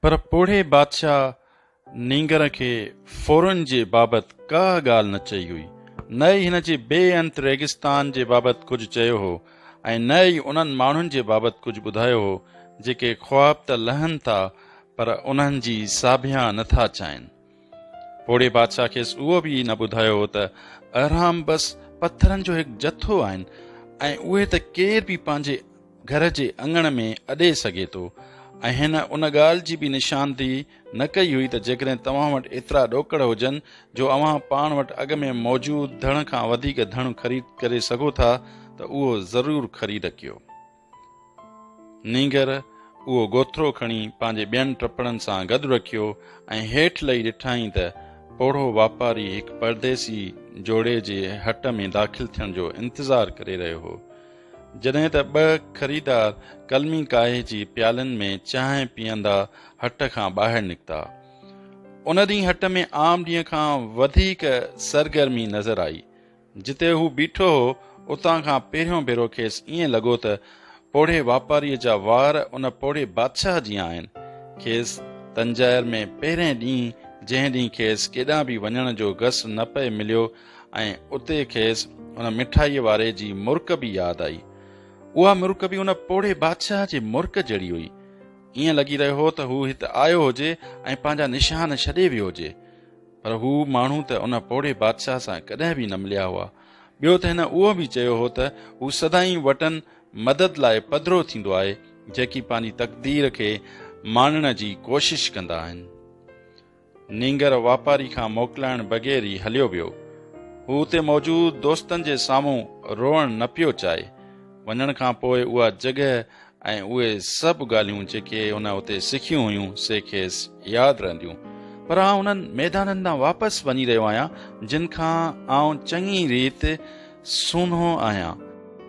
पर पोढ़े बादशाह नींगर खे फौरन जे बाबति का ॻाल्हि न चई हुई, न ई हिन जे बेअंत रेगिस्तान जे बाबति कुझु चयो हो ऐं न ई उन्हनि माण्हुनि जे बाबति कुझु ॿुधायो हो जेके ख्वाब त लहनि था पर उन्हनि जी साभिया नथा चाहिनि। पोढ़े बादशाह खेसि उहो बि न ॿुधायो हो त अहराम बसि पत्थरनि जो हिकु जथो आहिनि ऐं उहे त केर बि पंहिंजे घर जे अङण में अॾे सघे थो, ऐं हिन उन ॻाल्हि जी बि निशानदेही न कई हुई त जेकॾहिं तव्हां वटि एतिरा ॾोकड़ हुजनि जो अव्हां पाण वटि अॻ में मौजूदु धण खां वधीक धण ख़रीद करे सघो था त उहो ज़रूरु ख़रीद कयो। नींगर उहो गोथरो खणी पंहिंजे ॿियनि टपड़नि सां गॾु रखियो ऐं हेठि लही ॾिठाई त पोढ़ो वापारी हिकु परदेसी जोड़े जे हट में दाख़िल थियण जो इंतज़ारु करे रहियो हो। जॾहिं त ॿ ख़रीदार कलमी काहे जी प्यालनि में चांहि पीअंदा हट खां ॿाहिरि निकिता। उन ॾींहुं हट में आम ॾींहं खां वधीक सरगर्मी नज़र आई। जिते हू बीठो हो उतां खां पहिरियों भेरो खेसि ईअं लॻो त पोढ़े वापारीअ जा वार उन पोढ़े बादशाह जी आहिनि। खेसि तंजायर में पहिरें ॾींहुं जंहिं ॾींहुं खेसि केॾांहुं बि वञण जो घस न पए मिलियो ऐं उते खेसि उन मिठाईअ वारे जी मुर्क बि यादि आई। उहा मुर्क बि उन पोढ़े बादशाह जे मुर्क जहिड़ी हुई। ईअं लॻी रहियो हो त हू हिते आयो हुजे ऐं पंहिंजा निशान छॾे वियो हुजे, पर हू माण्हू त उन पोढ़े बादशाह सां कॾहिं बि न मिलिया हुआ। ॿियो त हिन उहो बि चयो हो त हू सदाई वटनि मदद लाइ पधिरो थींदो आहे जेकी पंहिंजी तक़दीर खे माणण जी कोशिश कंदा आहिनि। नींगर वापारी खां मोकिलाइण बग़ैर ई हलियो वियो। हू उते मौजूदु दोस्तनि जे साम्हूं रोअण न पियो चाहे। वञण खां पोइ उहा जॻह ऐं उहे सभु ॻाल्हियूं जेके हुन उते सिखियूं हुयूं से खेसि यादि रहंदियूं। पर आउं उन्हनि मैदाननि तां वापसि वञी रहियो आहियां जिन खां आउं चङी रीति सुन्हो आहियां,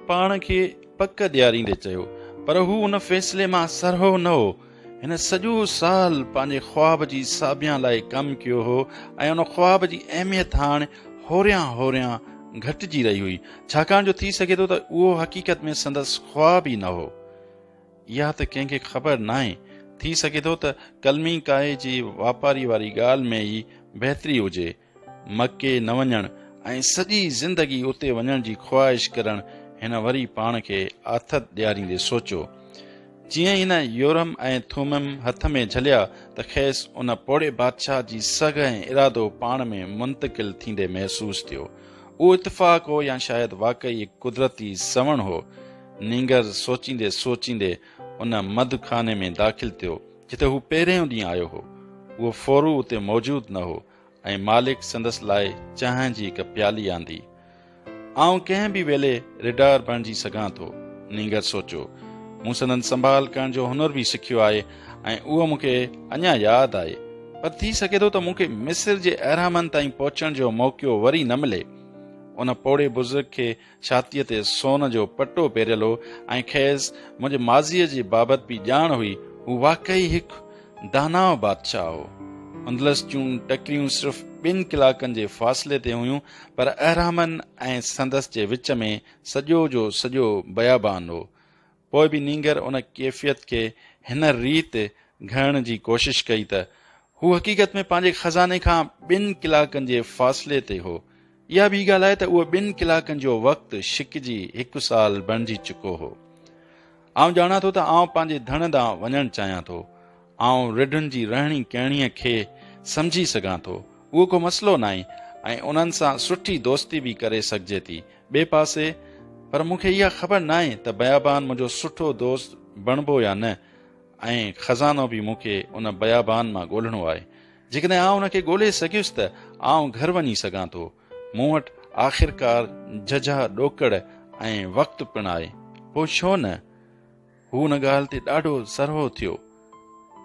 पाण खे पक ॾियारींदे चयो। पर हू उन फ़ैसिले मां सरहो न हो। हिन सॼो साल पंहिंजे ख्वाब जी साभिया लाइ कमु कयो हो ऐं उन ख्वाब जी अहमियत हाणे होरियां होरियां घटिजी रही हुई, छाकाणि जो थी सघे थो त उहो हक़ीक़त में संदसि ख्वाब ई न हो। इहा त कंहिंखे ख़बर नाहे। थी सघे थो त कलमी काहे जी वापारी वारी ॻाल्हि में ई बहितरी हुजे। मके न वञण ऐं सॼी ज़िंदगी उते वञण जी ख़्वाहिश करणु हिन वरी पाण खे आथत ॾियारींदे सोचियो। जीअं हिन योरम ऐं थूमम हथ में झलिया त खेसि उन पोढ़े बादशाह जी सघ ऐं इरादो पाण में मुंतकिल थींदे महसूसु थियो। उहो इतफ़ाक़ हो या शायदि वाक़ई हिकु कुदरती सवण हो। नींगर सोचींदे सोचींदे उन मधुखाने में दाख़िल थियो जिते हू पहिरियों ॾींहुं आयो हो। उहो फोरू उते मौजूदु न हो ऐं मालिक संदसि लाइ चांहि जी हिकु प्याली आंदी। आउं कंहिं बि वेले रिडार बणिजी सघां थो, नींगर सोचियो। मूं संदनि संभाल करण जो हुनर बि सिखियो आहे ऐं उहो मूंखे अञा यादि आहे, पर थी सघे थो त मूंखे मिस्र जे अहरामनि ताईं पहुचण जो मौक़ो वरी न मिले। उन पोढ़े बुज़ुर्ग खे छातीअ ते सोन जो पटो पहिरियल हो ऐं खेसि मुंहिंजे माज़ीअ जे बाबति बि ॼाण हुई। हू वाक़ई हिकु दानाव बादशाह हो। अंदलस जूं टकरियूं सिर्फ़ 2 कलाकनि जे फ़ासिले ते हुयूं, पर अहरामनि ऐं संदसि जे विच में सॼो जो सॼो बयाबान हो। पोइ बि नींगर उन कैफ़ियत खे हिन रीति घणण जी कोशिश कई त हू हक़ीक़त में पंहिंजे खज़ाने खां 2 कलाकनि जे फ़ासिले ते हो। इहा बि ॻाल्हि आहे त उहो 2 कलाकनि जो वक़्तु छिकिजी 1 साल बणिजी चुको हो। आउं ॼाणा थो त आउं पंहिंजे धण ॾांहुं वञणु चाहियां थो। आउं रिढुनि जी रहणी कहिणीअ खे सम्झी सघां थो। उहो को मसइलो न आहे ऐं उन्हनि सां सुठी दोस्ती बि करे सघिजे थी। ॿिए पासे पर मूंखे इहा ख़बर न आहे त बयाबान मुंहिंजो सुठो दोस्त बणिबो या न, ऐं खज़ानो बि मूंखे उन बयाबान मां ॻोल्हणो आहे। जेकॾहिं आउं उनखे ॻोल्हे सघियुसि त आउं घर वञी सघां थो। मूं वटि आख़िरकार झझा ॾोकड़ ऐं वक़्तु पिणु आहे, पोइ छो न। हू हुन ॻाल्हि ते ॾाढो सरहो थियो।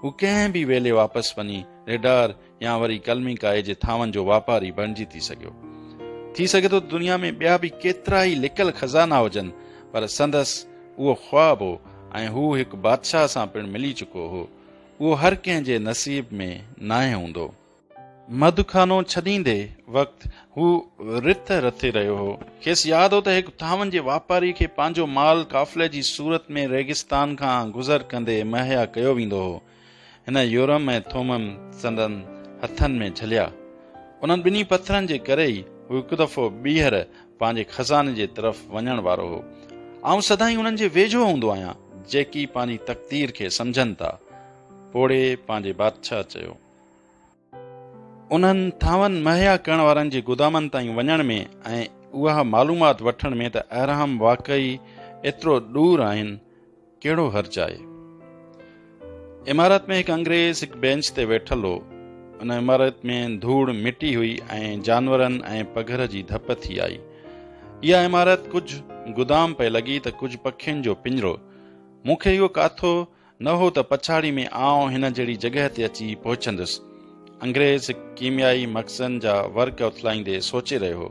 हू कंहिं बि वेले वापसि वञी रेडार या वरी कलमी काए जे थांवनि जो वापारी बणिजी थी सघियो। थी सघे थो दुनिया में ॿिया बि केतिरा ई लिकल खज़ाना हुजनि, पर संदसि उहो ख्वाब हो ऐं हू हिकु बादशाह सां पिणु मिली चुको हो। उहो हर कंहिं जे नसीब में नाहे हूंदो। मधुखानो छॾींदे वक़्तु हू रिथ रथे रहियो हो। खेसि यादि हो त हिकु थांवनि जे वापारी खे पंहिंजो माल काफ़िले जी सूरत में रेगिस्तान खां गुज़र कंदे मुहैया कयो वेंदो हो। हिन यूरम ऐं थोमम संदन हथनि में झलिया। उन्हनि ॿिन्ही पथरनि जे करे ई हू हिकु दफ़ो ॿीहर पंहिंजे खज़ाने जे तरफ़ वञण वारो हो। आउं सदाईं उन्हनि जे वेझो हूंदो आहियां जेकी पंहिंजी तक़दीर खे सम्झनि था, पोड़े पंहिंजे बादशाह चयो। उन्हनि थावनि मुहैया करण वारनि जे गुदामनि ताईं वञण में ऐं उहा मालूमात वठण में त अहराम वाक़ई एतिरो दूर आहिनि, कहिड़ो हर्ज आहे। इमारत में हिकु अंग्रेज़ हिकु बेंच ते वेठल हो। उन इमारत में धूड़ मिटी हुई ऐं जानवरनि ऐं पघर जी धप थी आई। इहा इमारत कुझु गुदाम पे लॻी त कुझु पखियुनि जो पिंजरो। मूंखे इहो काथो न हो त पछाड़ी में आउं हिन जहिड़ी जॻह ते अची पहुचंदुसि। अंग्रेज़ हिकु कीमियाई मक़सदनि जा वर्क उथलाईंदे सोचे रहियो हो।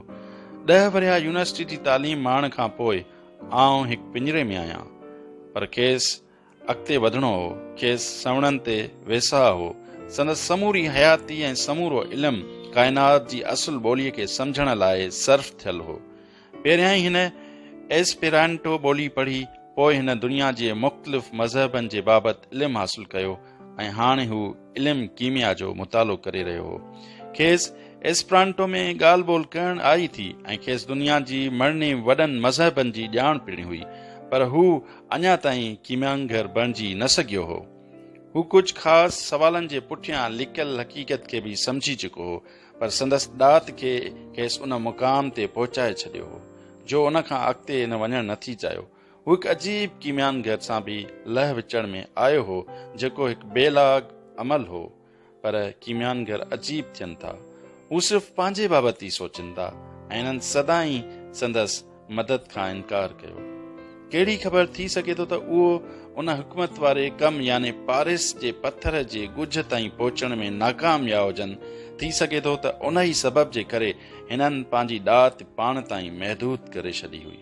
10 वरिया यूनिवर्सिटी जी तालीम माण खां पोइ आउं हिकु पिंजरे में आहियां, पर खेसि अॻिते वधणो हो, खेसि सवणनि ते वेसाह हो। संदसि समूरी हयाती ऐं समूरो इल्मु काइनात जी असुल ॿोलीअ खे सम्झण लाइ सर्फ थियल हो। पहिरियां ई हिन एस्पेरांटो ॿोली पढ़ी, पोइ हिन दुनिया जे मुख़्तलिफ़ मज़हबनि जे बाबति इल्मु हासिलु कयो ऐं हाणे हू इल्मु कीमिया जो मुतालो करे रहियो हो। खेसि एस्परांटो में ॻाल्हि ॿोल करणु आई थी ऐं खेसि दुनिया जी मरने वॾनि मज़हबनि जी ॼाण पिणी हुई, पर हू अञा ताईं कीमियांगर बणिजी न सघियो हो। हू कुझु ख़ासि सवालनि जे पुठियां लिकियल हक़ीक़त खे बि सम्झी चुको हो, पर संदसि ॾात खे खेसि उन मुक़ाम ते पहुचाए छॾियो हो जो उन खां अॻिते न वञणु नथी चाहियो। हू हिकु अजीब कीमियांगर सां बि लह विचण में आयो हो जेको हिकु बेलाग अमल हो, पर कीमियांगर अजीब थियनि था। हू सिर्फ़ु पंहिंजे बाबति ई सोचनि था ऐं हिननि सदाईं संदसि मदद खां इनकार कयो। कहिड़ी ख़बर थी सघे थो त उहो उन हुकूमत वारे कम यानी पारिस जे पत्थर जे ॻुझ ताईं पहुचण में नाकामयाब हुजनि। थी सघे थो त उन ई सबब जे करे हिननि पंहिंजी ॾात पाण ताईं महदूद करे छॾी हुई।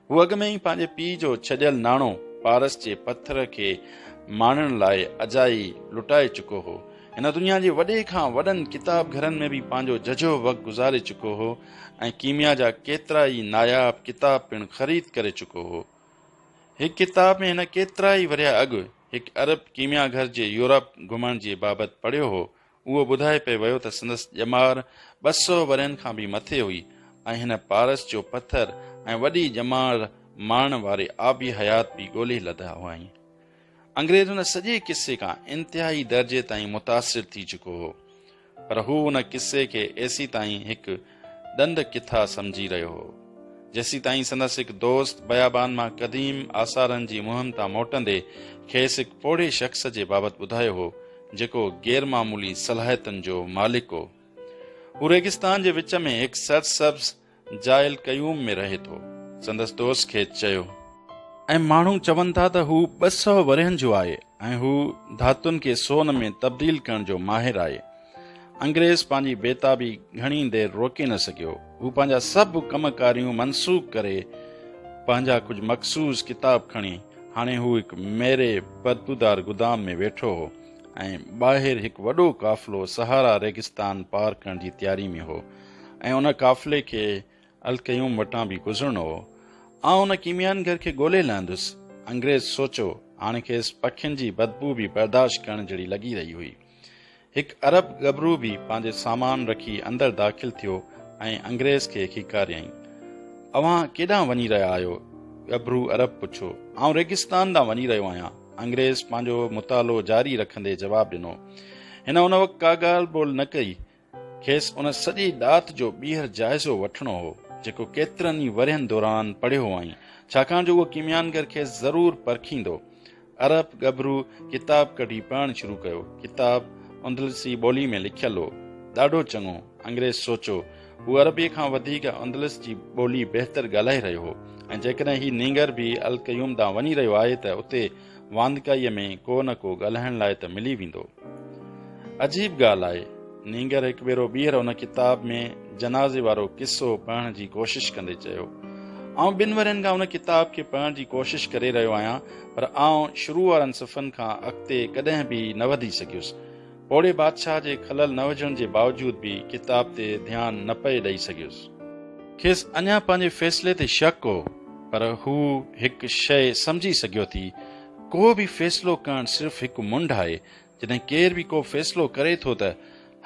हू अॻ में ई पंहिंजे पीउ जो छॾियल नाणो पारस जे पत्थर खे माणण लाइ अजाई लुटाए चुको हो। हिन दुनिया जे वॾे खां वॾनि किताब घरनि में बि पंहिंजो जजो वक़्तु गुज़ारे चुको हो ऐं कीमिया जा केतिरा ई नायाब किताब पिणु ख़रीद करे चुको हो। हिकु किताब में हिन केतिरा ई वरिया अॻु हिकु अरब कीमिया घर जे यूरोप घुमण जे बाबति पढ़ियो हो। उहो ॿुधाए पियो वियो त संदसि ॼमार 200 वरियनि खां बि मथे हुई ऐं हिन पारस जो पत्थर ऐं वॾी ॼमार मारण वारे आबी हयात बि ॻोल्हे लधा हुआ। अंग्रेज़ हुन सॼे किस्से खां इंतिहाई दर्जे ताईं मुतासिर थी चुको हो, पर हू हुन किस्से खे एसी ताईं हिकु ॾंद किथा सम्झी रहियो हो जेसी ताईं संदसि हिकु दोस्त बयाबान मां क़दीम आसारनि जी मुहिम तां मोटंदे खेसि हिकु पोड़े शख़्स जे बाबति ॿुधायो हो जेको गैरमामूली सलाहियतुनि जो मालिक हो। हू रेगिस्तान जे विच में हिकु सरसब्ज़ जाइल कयूम में रहे थो। संदसि दोस्त खे चयो, ऐं माण्हू चवनि था त हू 200 वरियनि जो आहे ऐं हू धातुनि खे सोन में तब्दील करण जो माहिर आहे। अंग्रेज़ पंहिंजी बेताबी घणी देरि रोके न सघियो। हू पंहिंजा सभु कमकारियूं मनसूख करे पंहिंजा कुझु मख़सूस किताब खणी हाणे हू हिकु मेरे बदबूदार गुदाम में वेठो हो ऐं ॿाहिरि हिकु वॾो काफ़िलो सहारा रेगिस्तान पार करण जी तयारी में हो ऐं उन काफ़िले खे अलकयूम वटां बि गुज़रणो हो। आउं उन कीमियान घर खे ॻोल्हे लहंदुसि। अंग्रेज़ सोचो, हाणे खेसि पखियुनि जी बदबू बि बर्दाश्त करण जहिड़ी लॻी रही हुई। हिकु अरब गबरू बि पंहिंजे सामान रखी अंदरि दाख़िल थियो ऐं अंग्रेज़ खे खिकारियईं। अव्हां केॾांहुं वञी रहिया आहियो? गबरू अरब पुछो। आउं रेगिस्तान ॾांहुं वञी रहियो आहियां, अंग्रेज़ पंहिंजो मुतालो जारी रखंदे जवाबु ॾिनो। हिन उन वक़्तु का ॻाल्हि ॿोल न कई। खेसि उन सॼी ॾात जो ॿीहर जाइज़ो वठणो हो जेको केतिरनि ई वरियनि दौरान पढ़ियो हुअईं, छाकाणि जो उहो कीमियानगर खे ज़रूरु परखींदो। अरब गबरू किताब कढी पढ़णु शुरू कयो। किताब अंदलसी ॿोली में लिखियल हो। ॾाढो चङो, अंग्रेज़ सोचो। हू अरबीअ खां वधीक अंदलस जी ॿोली बहितर ॻाल्हाए रहियो हो ऐं जेकॾहिं ही नींगर बि अलकयूम ॾांहुं वञी रहियो आहे त उते वांदकाईअ में को न को ॻाल्हाइण लाइ त मिली वेंदो। अजीब ॻाल्हि आहे, नींगर हिकु भेरो ॿीहर उन किताब में जनाज़े वारो किस्सो पढ़ण जी कोशिश कंदे चयो, आउं 2 वरियनि खां उन किताब खे पढ़ण जी कोशिश करे रहियो आहियां, पर आउं शुरू वारनि सफ़नि खां अॻिते कॾहिं बि न वधी सघियुसि। पोड़े बादशाह जे खलल न विझण जे बावजूद बि किताब ते ध्यानु न पए ॾेई सघियुसि। खेसि अञा पंहिंजे फ़ैसिले ते शक हो, पर हू हिकु शइ सम्झी सघियो थी, को बि फ़ैसिलो करणु सिर्फ़ु हिकु मुंड आहे जॾहिं केर बि को फ़ैसिलो करे थो त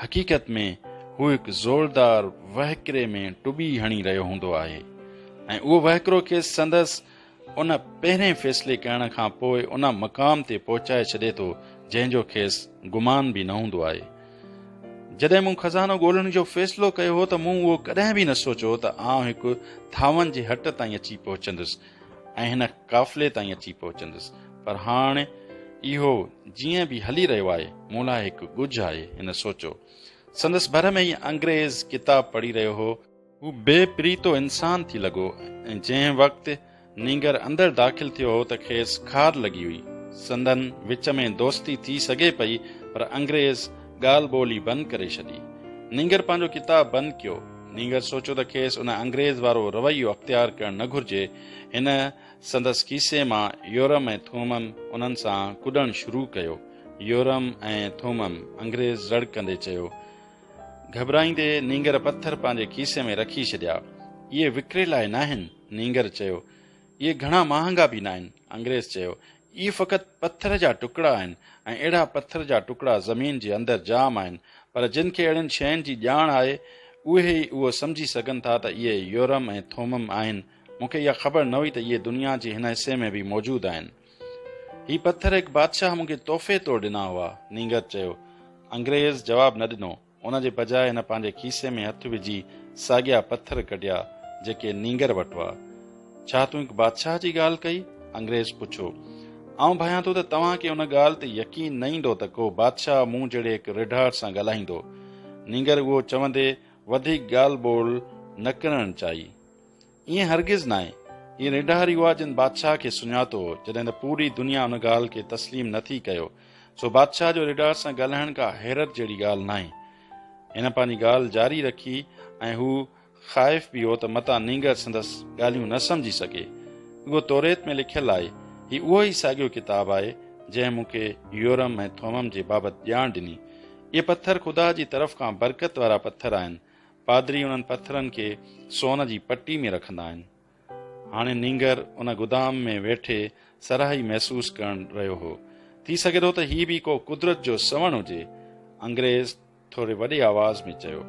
हक़ीक़त में हू हिकु ज़ोरदार वहकिरे में टुॿी हणी रहियो हूंदो आहे ऐं उहो वहकिरो खेसि संदसि उन पहिरें फ़ैसिले करण खां पोइ उन मक़ाम ते पहुचाए छॾे थो जंहिंजो खेसि गुमान बि न हूंदो आहे। जॾहिं मूं खज़ानो ॻोल्हण जो फ़ैसिलो कयो हो त मूं उहो कॾहिं बि न सोचियो त आउं हिकु थावनि जे हट ताईं अची पहुचंदुसि ऐं हिन काफ़िले ताईं अची पहुचंदुसि, पर हाणे इहो जीअं बि हली रहियो आहे मूं लाइ हिकु ॻुझ आहे। हिन सोचियो। संदसि भर में ई अंग्रेज़ किताब पढ़ी रहियो हो। हू बेपरीतो इंसान थी लॻो ऐं जंहिं वक़्तु नींगर अंदरि दाख़िल थियो हो त खेसि खार लॻी हुई। संदन विच में दोस्ती थी सघे पई, पर अंग्रेज़ ॻाल्हि ॿोली बंदि करे छॾी। नींगर पंहिंजो किताब बंदि कयो। नींगर सोचियो त खेसि उन अंग्रेज़ वारो रवैयो अख़्तियार करणु न घुर्जे। हिन संदसि खीसे मां योरम ऐं थूमम उन्हनि सां कुॾणु शुरू कयो। योरम ऐं थूमम, अंग्रेज़ रड़कंदे चयो। घबराईंदे नींगर पत्थर पंहिंजे खीसे में रखी छॾिया। इहे विकिरे लाइ न आहिनि, नींगर चयो। इहे घणा महांगा बि न आहिनि, अंग्रेज़ चयो। इहे फ़क़ति पत्थर जा टुकड़ा आहिनि ऐं अहिड़ा पत्थर जा टुकड़ा ज़मीन जे अंदरि जाम आहिनि, पर जिन खे अहिड़नि शयुनि जी ॼाण आहे उहे ई उहो सम्झी सघनि था त इहे योरम ऐं थूमम आहिनि। मूंखे इहा ख़बर न हुई त इहे दुनिया जे हिन हिसे में बि मौजूदु आहिनि। ही पत्थर हिकु बादशाह मूंखे तोहफ़े तौरु ॾिना हुआ, नींगर चयो। अंग्रेज़ जवाबु न ॾिनो। उन जे बजाए हिन पंहिंजे खीसे में हथु विझी साॻिया पत्थर कढिया जेके नींगर वटि हुआ। छा तूं हिकु बादशाह जी ॻाल्हि कई? अंग्रेज़ पुछो। आउं भयां थो त तव्हांखे उन ॻाल्हि ते यकीन न ईंदो त को बादशाह मूं जहिड़े हिकु रिढार सां ॻाल्हाईंदो। नींगर उहो चवंदे वधीक ॻाल्हि ॿोल न करणु चाही। ईअं हरगिज़ न आहे। हीअ रिढार हुआ जिन बादशाह खे सुञातो हो, जॾहिं त पूरी दुनिया उन ॻाल्हि खे तस्लीम नथी कयो। सो बादशाह जो रिढार सां ॻाल्हाइण का हैरत जहिड़ी ॻाल्हि न आहे। हिन पंहिंजी ॻाल्हि जारी रखी ऐं हू ख़ाइफ़ बि हो त मता नींगर संदसि ॻाल्हियूं न सम्झी सघे। उहो तौरेत में लिखियलु आहे। ही उहो ई साॻियो किताबु आहे जंहिं मूंखे योरम ऐं थोमम जे बाबति ॼाण ॾिनी। इहे पत्थर ख़ुदा जी तरफ़ खां बरकत वारा पत्थर आहिनि। पादरी उन्हनि पत्थरनि खे सोन जी पटी में रखंदा आहिनि। हाणे नींगर उन गुदाम में वेठे सराही महसूस करण रहियो हो। थी सघे थो त हीउ बि को कुदरत जो सवण हुजे, अंग्रेज़ थोरे वॾे आवाज़ में चयो।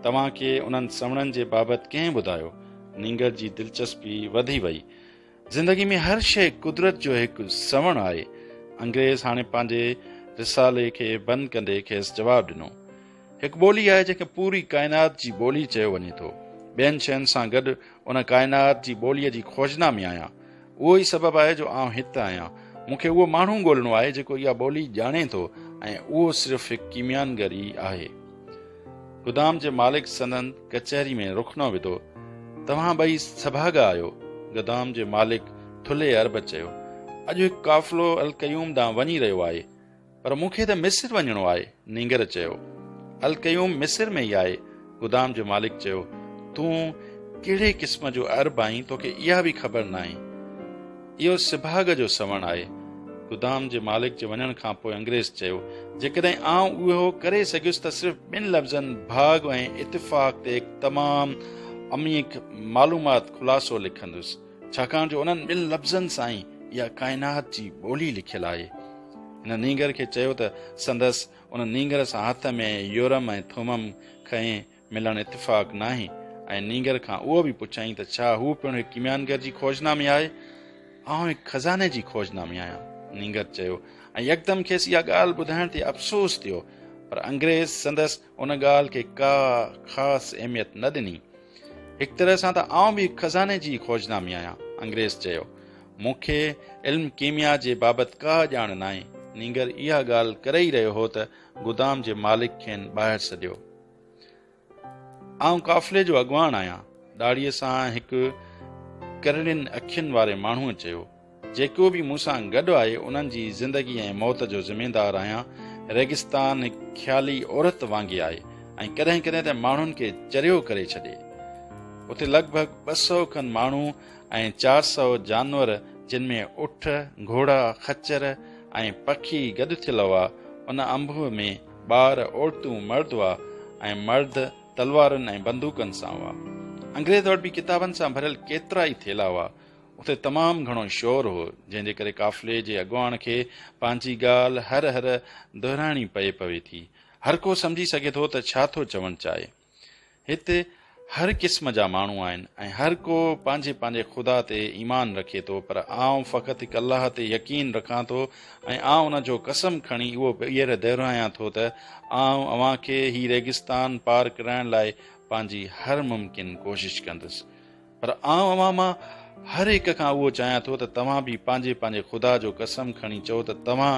तव्हांखे उन्हनि सवणनि जे बाबति कंहिं ॿुधायो? नींगर जी दिलचस्पी वधी वई। ज़िंदगी में हर शइ कुदरत जो हिकु सवण आहे। अंग्रेज़ हाणे पंहिंजे रिसाले खे बंदि कंदे खेसि जवाबु ॾिनो। हिकु ॿोली आहे जंहिंखे पूरी काइनात जी ॿोली चयो वञे थो। ॿियनि शयुनि सां गॾु उन काइनात जी ॿोलीअ जी खोजना में आहियां। उहो ई सबबु आहे जो आउं हिते आहियां। मूंखे उहो माण्हू ॻोल्हणो आहे जेको इहा ॿोली ॼाणे थो, ऐं उहो सिर्फ़ु हिकु कीमियानगर ई आहे। गुदाम जे मालिक संदन कचहरी में रुखनो विधो। तव्हां ॿई सभागा आहियो, गुदाम जे मालिक थुल्हे अरब चयो। अॼु हिकु काफ़िलो अल-क़यूम ॾांहुं वञी रहियो आहे, पर मूंखे त मिस्र वञणो आहे, नींगर चयो। अल-क़यूम मिस्र में ई आहे, गुदाम जो मालिक चयो। तूं कहिड़े क़िस्म जो अरब आहीं, तोखे इहा बि ख़बर न आहे। इहो सिभाग जो सवण आहे। गुदाम जे मालिक जे वञण खां पोइ अंग्रेज़ चयो। जेकॾहिं आउं उहो करे सघियुसि त सिर्फ़ु ॿिनि लफ़्ज़नि भाग ऐं इतिफ़ाक़ ते हिकु तमामु अमीक़ मालूमात खुलासो लिखंदुसि, छाकाणि जो उन्हनि ॿिनि लफ़्ज़नि सां ई इहा काइनात जी ॿोली लिखियलु आहे। हिन नींगर खे चयो त संदसि उन नींगर सां हथ में योरम ऐं थूमम खएं मिलणु इतिफ़ाक़ न आहे, ऐं नींगर खां उहो बि पुछाईं त छा हू पिणु हिकु कीमियानगर जी खोजना में आहे। आउं हिकु खज़ाने जी खोजना में आहियां, नींगर चयो, ऐं यकदमि खेसि इहा ॻाल्हि ॿुधाइण ते अफ़सोस थियो, पर अंग्रेज़ संदसि उन ॻाल्हि खे का ख़ासि अहमियत न ॾिनी। हिकु तरह सां त आउं बि खज़ाने जी खोजना में आहियां, अंग्रेज़ चयो। मूंखे इल्म कीमिया जे बाबति का ॼाण न आहे। नींगर इहा ॻाल्हि करे ई रहियो हो त गुदाम जे मालिक खेनि ॿाहिरि सॾियो। आउं काफ़िले जो अॻुवान आहियां, ॾाड़ीअ सां हिकु करड़ियुनि अखियुनि वारे माण्हूअ चयो। जेको बि मूंसां गॾु आहे उन्हनि जी ज़िंदगी ऐं मौत जो ज़िमेदार आहियां। रेगिस्तान हिकु ख़्याली औरत वांगुरु आहे ऐं कॾहिं कॾहिं त माण्हुनि खे चरियो करे छॾे। उते लॻभॻि 200 खनि माण्हू ऐं 400 जानवर, जिन में उठ, घोड़ा, खच्चर ऐं पखी गॾु थियल हुआ। उन अंब में ॿार, औरतूं, मर्द हुआ, ऐं मर्द तलवारुनि ऐं बंदूकनि सां हुआ। अंग्रेज़ वटि बि किताबनि सां भरियल केतिरा ई थेला हुआ। उते तमामु घणो शोर हो, जंहिंजे करे काफ़िले जे अॻुवाण खे पंहिंजी ॻाल्हि हर हर दोहिराइणी पवे थी। हर को सम्झी सघे थो त छा थो चवणु चाहे। हिते हर क़िस्म जा माण्हू आहिनि ऐं हर को पंहिंजे पंहिंजे ख़ुदा ते ईमान रखे थो, पर आउं फ़क़ति हिकु अलाह ते यकीन रखां थो ऐं आउं उन जो कसम खणी उहो ॿीहर दोहिरायां थो त आउं अव्हां खे ही रेगिस्तान पार कराइण लाइ पंहिंजी हर मुमकिन कोशिश कंदुसि। पर आउं अव्हां मां हर हिक खां उहो चाहियां थो त तव्हां बि पंहिंजे पंहिंजे ख़ुदा जो कसम खणी चओ त तव्हां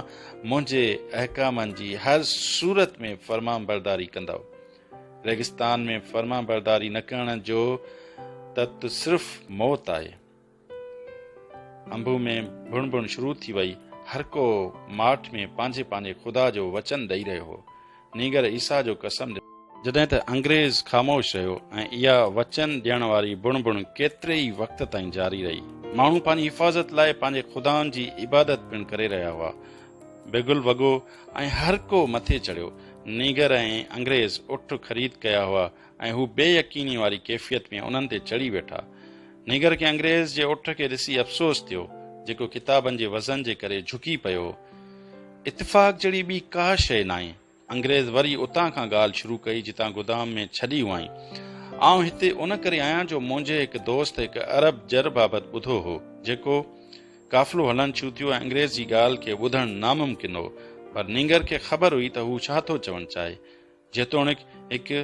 मुंहिंजे अहकामनि जी हर सूरत में फ़रमान बरदारी कंदव। रेगिस्तान में फर्मा बरदारी न करण जो त सिर्फ़ मौत आहे। अंबु में बुण शुरू थी वई। हर को माठ में पंहिंजे पंहिंजे ख़ुदा जो वचन ॾेई रहियो हो। नीगर ईसा जो कसम जॾहिं त अंग्रेज़ ख़ामोश रहियो ऐं इहा वचन ॾियण वारी बुण केतिरे ई वक़्त ताईं जारी रही। माण्हू पंहिंजी हिफ़ाज़त लाइ पंहिंजे ख़ुदानि जी इबादत पिणु करे रहिया हुआ। बिगुल वॻो ऐं हर को मथे चढ़ियो। नीगर ऐं अंग्रेज़ उठ ख़रीद कया हुआ ऐं हू बेयकीनी वारी कैफ़ियत में उन्हनि ते चढ़ी वेठा। नीगर खे अंग्रेज़ जे उठ खे ॾिसी अफ़सोस थियो, जेको किताबनि जे वज़न जे करे झुकी पियो। इत्तिफ़ाक़ जहिड़ी ॿी का शइ नाहे। अंग्रेज़ वरी उतां खां ॻाल्हि शुरू कई जितां गोदाम में छॾी हुआईं। आउं हिते उन करे आहियां जो मुंहिंजे हिकु दोस्त हिकु अरब जर बाबति ॿुधो हो, जेको काफ़िलो हलणु शुरू थियो ऐं अंग्रेज़ जी ॻाल्हि खे ॿुधणु नामुमकिन हो। पर नीगर खे ख़बर हुई त हू छा थो चवणु चाहे। जेतोणीकि हिकु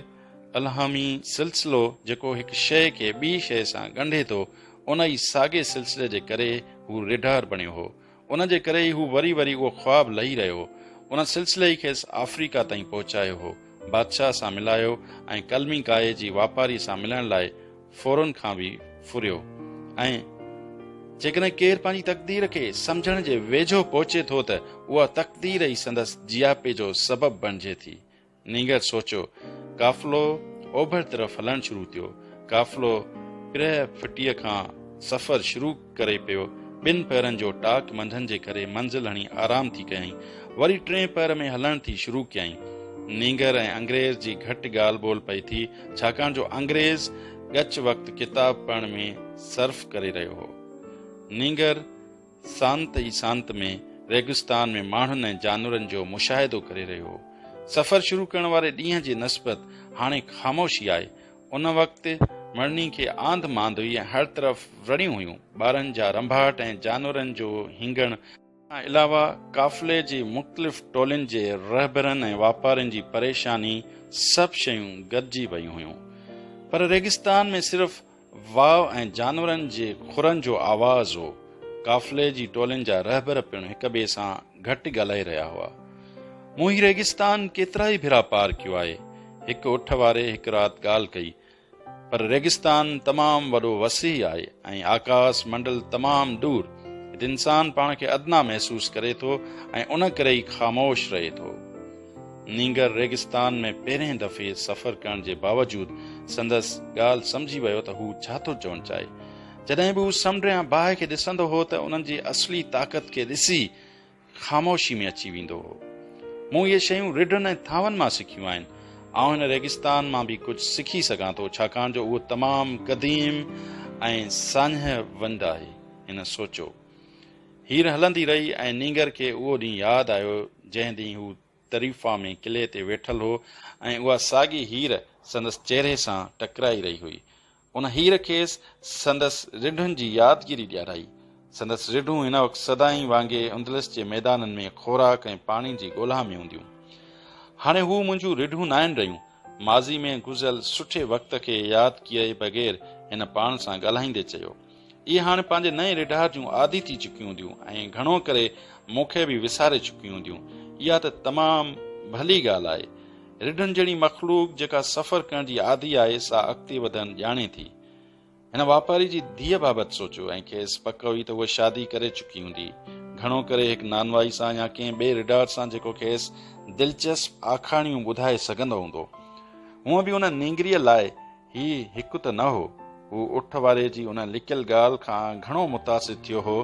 अलहामी सिलसिलो जेको हिकु शइ खे ॿी शइ सां ॻंढे थो, उन ई साॻे सिलसिले जे करे हू रिढार बणियो हो। उन जे करे ई हू वरी वरी उहो ख्वाबु लही रहियो हो। उन सिलसिले ई खेसि अफ्रीका ताईं पहुचायो हो, बादशाह सां मिलायो ऐं कलमी काए जी वापारी सां मिलण लाइ फ़ौरन खां बि फुरियो। ऐं जेकॾहिं केरु पंहिंजी तक़दीर खे सम्झण जे वेझो पहुचे थो त उहा तक़दीर ई संदसि जियापे जो सबबु बणिजे थी। नीगर सोचियो। काफ़िलो ओभर तरफ़ हलणु शुरू थियो। काफ़िलो पिरह फिटीअ खां सफ़र शुरू करे पियो। ॿिनि पैरनि जो टाक मंझंदि जे करे मंज़िल हणी आराम थी कयईं। वरी टे पैर में हलण थी शुरू कयईं। नीगर ऐं अंग्रेज़ जी घटि ॻाल्हि ॿोल पई थी, छाकाणि जो अंग्रेज़ ॻच वक़्तु किताब पढ़ण में सर्फ करे रहियो हो। नीगर शांत ई शांत में रेगिस्तान में माण्हुनि ऐं जानवरनि जो मुशाहिदो करे रहियो हो। सफ़र शुरू करण वारे ॾींहं जी नस्बत हाणे ख़ामोशी आहे। उन वक़्तु मरनी खे आंध मांध हुई ऐं हर तरफ़ वड़ियूं हुयूं। ॿारनि जा रंभाट ऐं जानवरनि जो हींगण खां अलावा काफ़िले जी मुख़्तलिफ़ टोलियुनि जे रहबरनि ऐं वापारियुनि जी परेशानी सभु शयूं गॾिजी वयूं हुयूं। पर रेगिस्तान में सिर्फ़ वाव ऐं जानवरनि जे खुरनि जो आवाज़ हो। काफ़िले जी टोलियुनि जा रहबर पिणु हिक ॿिए सां घटि ॻाल्हाए रहिया हुआ। मूं ही रेगिस्तान केतिरा ई भेरा पार कयो आहे। हिकु उठ वारे हिकु राति ॻाल्हि कई। पर रेगिस्तान तमामु वॾो वसी आहे ऐं आकाश मंडल तमामु दूर। हिते इंसान पाण खे अदना महसूसु करे थो ऐं उन करे ई ख़ामोश रहे थो। नीगर रेगिस्तान में पहिरें दफ़े सफ़र करण जे बावजूदु संदसि ॻाल्हि सम्झी वियो त हू छा थो चवणु चाहे। जॾहिं बि हू समुंड या बाहि खे ॾिसंदो हो त उन्हनि जी असली ताक़त खे ॾिसी ख़ामोशी में अची वेंदो हो। मूं इहे शयूं रिढनि ऐं थावनि मां सिखियूं आहिनि। आउं हिन रेगिस्तान मां बि कुझु सिखी सघां थो, छाकाणि जो उहो तमामु क़दीम ऐं सान्ह वंड आहे। हिन सोचियो। हीर हलंदी रही ऐं नीगर खे उहो ॾींहुं यादि आयो जंहिं ॾींहुं हू तरीफ़ा में किले ते वेठल हो ऐं उहा साॻी हीर संदसि चेहरे सां टकराई रही हुई। उन हीर खेसि संदसि रिढुनि जी यादगिरी ॾियाराई। संदसि रिढूं हिन वक़्तु सदाई वांगुरु उंदलस जे मैदाननि में खोराक ऐं पाणी जी ॻोल्हा में हूंदियूं। हाणे हू मुंहिंजूं रिढूं न आहिनि रहियूं। माज़ी में गुज़िरियल सुठे वक़्त खे यादि किए बग़ैर हिन पाण सां ॻाल्हाईंदे चयो, इहे हाणे पंहिंजे नए रिढार जूं आदी थी चुकियूं हूंदियूं ऐं घणो करे मूंखे बि विसारे चुकियूं हूंदियूं। इहा त तमामु भली ॻाल्हि आहे। रिढुनि जहिड़ी मख़लूक जेका सफ़र करण जी आदी आहे, सा अॻिते वधण ॼाणे थी। हिन वापारी जी धीअ बाबति सोचियो ऐं खेसि पक हुई त उहा शादी करे चुकी हूंदी, घणो करे हिकु नानवाई सां या कंहिं ॿिए रिढार सां जेको खेसि दिलचस्प आखाणियूं ॿुधाए सघंदो हूंदो। हूअं बि उन नींगरीअ लाइ ही हिकु त न हो। हू उठ वारे जी उन लिकियल ॻाल्हि खां घणो मुतासिर थियो हो।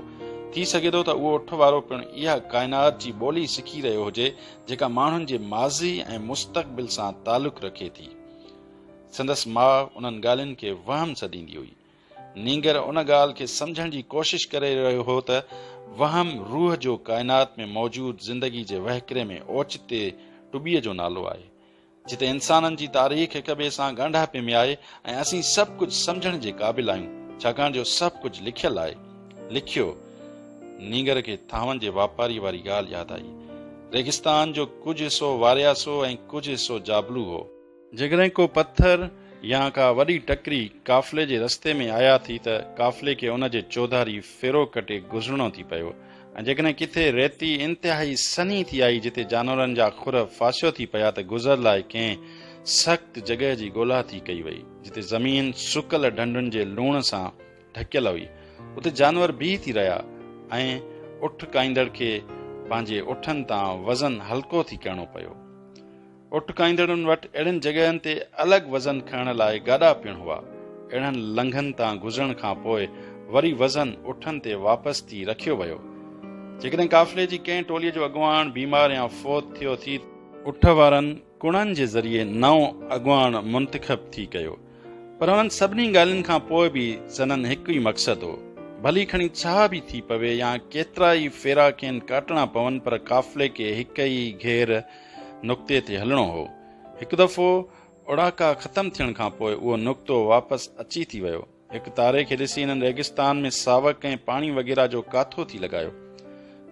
थी सघे थो त उहो उठ वारो पिणु इहा काइनात जी ॿोली सिखी रहियो हुजे जेका माण्हुनि जे माज़ी ऐं मुस्तक़बिल सां तालुक़ रखे थी। संदसि माउ उन्हनि ॻाल्हियुनि खे वहम सॾींदी हुई। नींगर उन ॻाल्हि खे सम्झण जी कोशिश करे रहियो हो त वहम रूह जो काइनात में मौजूद ज़िंदगी जे वहकिरे में ओचिते टुॿीअ जो नालो आहे, जिते इंसाननि जी तारीख़ हिक ॿिए सां ॻंढापे में आहे ऐं असीं सभु कुझु सम्झण जे क़ाबिल आहियूं, छाकाणि जो सभु कुझु लिखियलु आहे। लिखियो। नींगर खे थांवनि जे वापारी वारी ॻाल्हि यादि आई। रेगिस्तान जो कुझु हिसो वारियासो ऐं कुझु हिसो जाबलू हो। जेकॾहिं को पत्थर या का वॾी टकरी काफ़िले जे रस्ते में आया थी त काफ़िले खे उन जे चौधारी फेरो कटे गुज़रणो थी पियो, ऐं जेकॾहिं किथे रेती इंतिहाई सनी थी आई जिते जानवरनि जा खुर फासियो थी पिया त गुज़र लाइ कंहिं सख़्त जॻह जी ॻोल्हा थी कई वई, जिते ज़मीन सुकल ढंढुनि जे लूण सां ढकियल हुई। उते जानवर बीह थी रहिया ऐं उठ काईंदड़ खे पंहिंजे उठनि तां वज़न हल्को थी करणो पियो। उठ काईंदड़नि वटि अहिड़नि जॻहनि ते अलॻि वज़न खणण लाइ गाॾा पिण हुआ। अहिड़नि लंघनि तां गुज़रण खां पोइ वरी वज़न उठनि ते वापसि थी रखियो वियो। जेकॾहिं काफ़िले जी कंहिं टोलीअ जो अॻुवाण बीमार या फ़ौत थियो थी, उठ वारनि कुणनि जे ज़रिए नओं अॻुवाण मुंतख़ब थी कयो। पर उन्हनि सभिनी ॻाल्हियुनि खां पोइ बि ज़ननि हिकु ई मक़सदु हो, भली खणी छा बि थी पवे या केतिरा ई फेरा खेनि काटणा पवनि, पर काफ़िले खे हिक ई घेर नुक़्ते ते हलणो हो। हिकु दफ़ो उड़ाका ख़तमु थियण खां पोइ उहो नुक़्तो वापसि अची थी वियो। हिकु तारे खे ॾिसी हिननि रेगिस्तान में सावक ऐं पाणी वग़ैरह जो काथो थी लॻायो।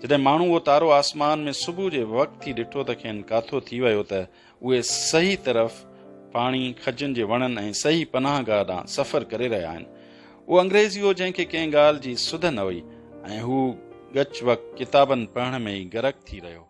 जॾहिं माण्हू उहो तारो आसमान में सुबुह जे वक़्तु ई ॾिठो त खेनि काथो थी वियो त उहे सही तरफ़ पाणी खजनि जे वणनि ऐं सही पनाहगाह ॾांहुं सफ़र करे रहिया आहिनि। उहो अंग्रेज़ी हो जंहिंखे कंहिं ॻाल्हि जी सुध न हुई ऐं हू गच वक़्तु किताबनि पढ़ण में ई गरक थी रहियो।